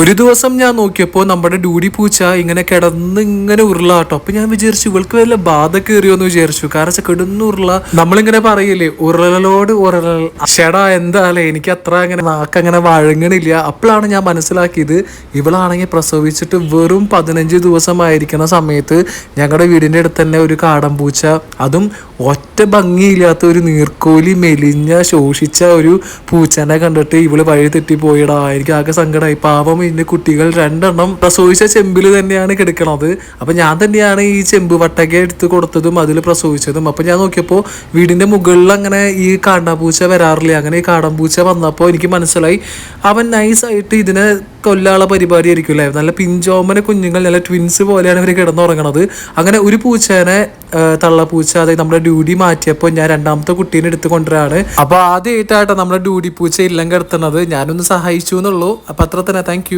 ഒരു ദിവസം ഞാൻ നോക്കിയപ്പോൾ നമ്മുടെ ഡ്യൂഡി പൂച്ച ഇങ്ങനെ കിടന്ന് ഇങ്ങനെ ഉരുളാട്ടോ. അപ്പൊ ഞാൻ വിചാരിച്ചു ഇവൾക്ക് വല്ല ബാധ കയറിയോന്ന് വിചാരിച്ചു. കാരണം കിടന്ന് ഉരുള, നമ്മളിങ്ങനെ പറയില്ലേ ഉരുളലോട് ഉരുളൽ. ഷെടാ എന്താല്ലേ, എനിക്ക് അത്ര അങ്ങനെ നാക്കങ്ങനെ വഴങ്ങണില്ല. അപ്പോഴാണ് ഞാൻ മനസ്സിലാക്കിയത് ഇവളാണെങ്കിൽ പ്രസവിച്ചിട്ട് വെറും 15 ദിവസമായിരിക്കുന്ന സമയത്ത് ഞങ്ങളുടെ വീടിന്റെ അടുത്ത് തന്നെ ഒരു കാടൻ പൂച്ച, അതും ഒറ്റ ഭംഗിയില്ലാത്ത ഒരു നീർക്കോലി മെലിഞ്ഞ ശോഷിച്ച ഒരു പൂച്ചനെ കണ്ടിട്ട് ഇവള് വഴി തെറ്റി പോയിടാ. എനിക്ക് ആകെ സങ്കടമായി. പാവം ഇതിന്റെ കുട്ടികൾ 2 എണ്ണം പ്രസവിച്ച ചെമ്പിൽ തന്നെയാണ് കിടക്കണത്. അപ്പൊ ഞാൻ തന്നെയാണ് ഈ ചെമ്പ് വട്ടക എടുത്ത് കൊടുത്തതും അതിൽ പ്രസവിച്ചതും. അപ്പൊ ഞാൻ നോക്കിയപ്പോൾ വീടിന്റെ മുകളിൽ അങ്ങനെ ഈ കാണ്ടാമ്പൂച്ച വരാറില്ല. അങ്ങനെ ഈ കാടമ്പൂച്ച വന്നപ്പോൾ എനിക്ക് മനസ്സിലായി അവൻ നൈസായിട്ട് ഇതിനെ കൊല്ലാനുള്ള പരിപാടി ആയിരിക്കുമല്ലേ. നല്ല പിഞ്ചോമന കുഞ്ഞുങ്ങൾ, നല്ല ട്വിൻസ് പോലെയാണ് ഇവർ കിടന്നുറങ്ങണത്. അങ്ങനെ ഒരു പൂച്ചേനെ തള്ളപ്പൂച്ച, അതായത് നമ്മുടെ ഡ്യൂഡി മാറ്റിയപ്പോൾ ഞാൻ 2ാമത്തെ കുട്ടീനെ എടുത്ത് കൊണ്ടുവരാണ്. അപ്പൊ ആദ്യമായിട്ടാട്ടോ നമ്മുടെ ഡ്യൂഡി പൂച്ച ഇല്ലം കിടത്തുന്നത്. ഞാനൊന്ന് സഹായിച്ചു എന്നുള്ളൂ. അപ്പൊ അത്ര തന്നെ. Thank you.